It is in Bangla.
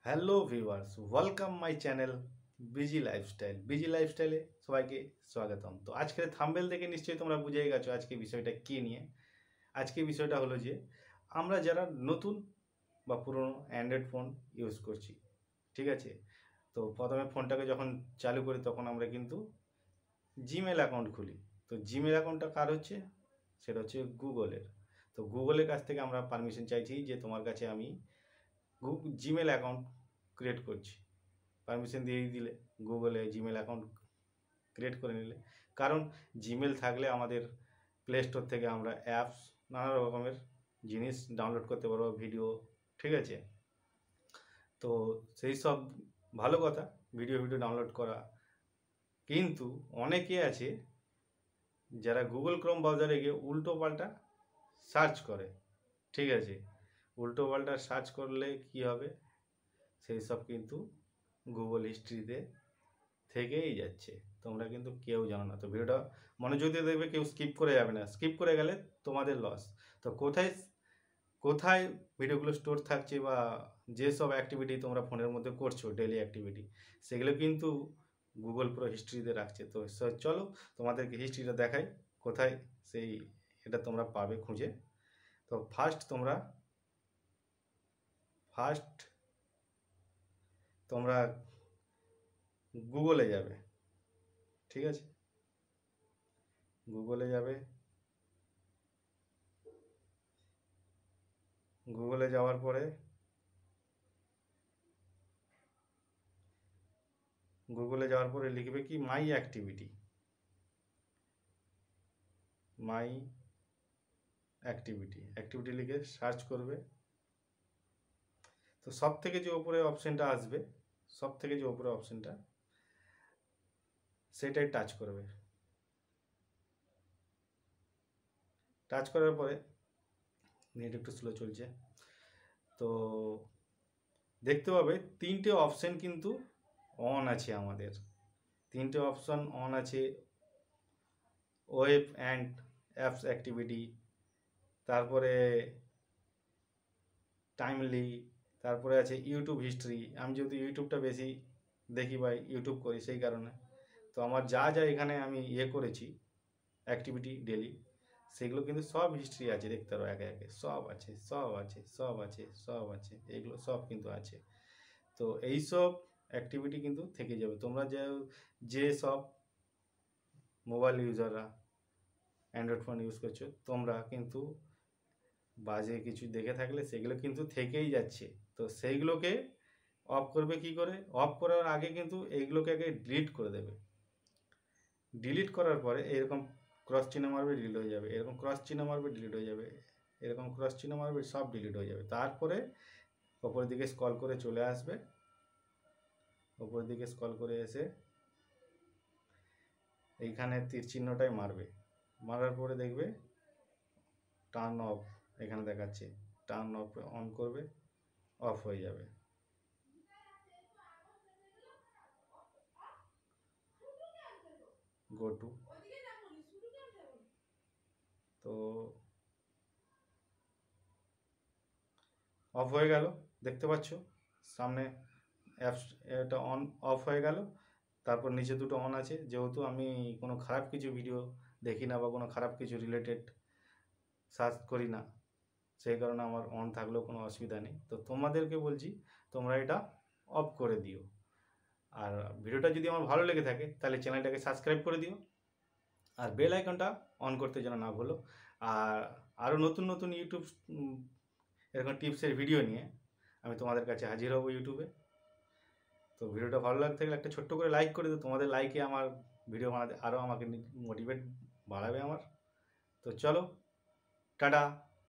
Hello viewers, welcome my channel busy লাইফস্টাইলে সবাইকে স্বাগতম। তো আজকের থাম্বনেল দেখে নিশ্চয়ই তোমরা বুঝেই গেছো আজকে বিষয়টা কী নিয়ে। আজকে বিষয়টা হলো যে আমরা যারা নতুন বা পুরনো অ্যান্ড্রয়েড ফোন ইউজ করছি, ঠিক আছে? তো প্রথমে ফোনটাকে যখন চালু করি তখন আমরা কিন্তু জিমেল অ্যাকাউন্ট খুলি। তো জিমেল অ্যাকাউন্টটা কার হচ্ছে? সেটা হচ্ছে গুগলের। তো গুগলের কাছ থেকে আমরা পারমিশন চাইছি যে তোমার কাছে আমি জিমেল অ্যাকাউন্ট ক্রিয়েট করছি। পারমিশন দিয়ে দিলে গুগলে জিমেল অ্যাকাউন্ট ক্রিয়েট করে নিলে, কারণ জিমেল থাকলে আমাদের প্লে স্টোর থেকে আমরা অ্যাপস নানা রকমের জিনিস ডাউনলোড করতে পারবো, ভিডিও, ঠিক আছে? তো সেই সব ভালো কথা, ভিডিও ডাউনলোড করা, কিন্তু অনেকে আছে যারা গুগল ক্রোম ব্রাউজারে গিয়ে উল্টো পাল্টা সার্চ করে, ঠিক আছে? উল্টো পাল্টা সার্চ করলে কি হবে, সেই সব কিন্তু গুগল হিস্ট্রিতে থেকেই যাচ্ছে, তোমরা কিন্তু কেউ জানো না। তো ভিডিওটা মনোযোগ দিয়ে দেখবে, কেউ স্কিপ করে যাবে না, স্কিপ করে গেলে তোমাদের লস। তো কোথায় কোথায় ভিডিওগুলো স্টোর থাকছে বা যেসব অ্যাক্টিভিটি তোমরা ফোনের মধ্যে করছো, ডেলি অ্যাক্টিভিটি, সেগুলো কিন্তু গুগল পুরো হিস্ট্রিতে রাখছে। তো চলো তোমাদেরকে হিস্ট্রিটা দেখাই, কোথায় সেই এটা তোমরা পাবে খুঁজে। তো ফার্স্ট তোমরা গুগলে যাবে, ঠিক আছে? গুগলে যাবে, গুগলে যাওয়ার পরে লিখবে কি মাই অ্যাক্টিভিটি, মাই অ্যাক্টিভিটি লিখে সার্চ করবে। তো সব থেকে যে উপরে অপশানটা আসবে, সব থেকে যে উপরে অপশানটা, সেটাই টাচ করবে। টাচ করার পরে নেট একটু স্লো চলছে, তো দেখতে পাবে তিনটে অপশান কিন্তু অন আছে আমাদের। তিনটে অপশান অন আছে, ওয়েব অ্যান্ড অ্যাপস অ্যাক্টিভিটি, তারপরে টাইমলি, তারপরে আছে ইউটিউব হিস্ট্রি। আমি যেহেতু ইউটিউবটা বেশি দেখি বা ইউটিউব করি, সেই কারণে তো আমার যা যা এখানে আমি করেছি অ্যাক্টিভিটি ডেলি, সেগুলো কিন্তু সব হিস্ট্রি আছে, দেখতে পারো একে একে সব আছে, এইগুলো সব কিন্তু আছে। তো এইসব অ্যাক্টিভিটি কিন্তু থেকে যাবে। তোমরা যে সব মোবাইল ইউজাররা অ্যান্ড্রয়েড ফোন ইউজ করছো, তোমরা কিন্তু বাজে কিছু দেখে থাকলে সেগুলো কিন্তু থেকেই যাচ্ছে। তো সেইগুলোকে অফ করবে কি করে? অফ করার আগে কিন্তু এইগুলোকে আগে ডিলিট করে দেবে। ডিলিট করার পরে এরকম ক্রস চিহ্ন মারবে, ডিলিট হয়ে যাবে, এরকম ক্রস চিহ্ন মারবে, ডিলিট হয়ে যাবে, এরকম ক্রস চিহ্ন মারবে, সব ডিলিট হয়ে যাবে। তারপরে ওপরের দিকে স্ক্রল করে চলে আসবে, ওপরের দিকে স্ক্রল করে এসে এইখানে তীর চিহ্নটাই মারবে। মারার পরে দেখবে টার্ন অফ এখানে দেখাচ্ছে, টার্ন অফ অন করবে, অফ হয়ে যাবে। গো টু, তো অফ হয়ে গেল, দেখতে পাচ্ছ সামনে অ্যাপস, এটা অন অফ হয়ে গেল। তারপর নিচে দুটো অন আছে, যেহেতু আমি কোনো খারাপ কিছু ভিডিও দেখি না বা কোনো খারাপ কিছু রিলেটেড সার্চ করি না, সেই কারণে আমার অন থাকলেও কোনো অসুবিধা নেই। তো তোমাদেরকে বলছি তোমরা এটা অফ করে দিও। আর ভিডিওটা যদি আমার ভালো লেগে থাকে তাহলে চ্যানেলটাকে সাবস্ক্রাইব করে দিও, আর বেল আইকনটা অন করতে যেন না ভুলো। আর আরও নতুন নতুন ইউটিউব এরকম টিপসের ভিডিও নিয়ে আমি তোমাদের কাছে হাজির হব ইউটিউবে। তো ভিডিওটা ভালো লাগতে থাকলে একটা ছোট্ট করে লাইক করে দিও, তোমাদের লাইকে আমার ভিডিও বানাতে আরও আমাকে মোটিভেট বাড়াবে আমার। তো চলো, টাটা।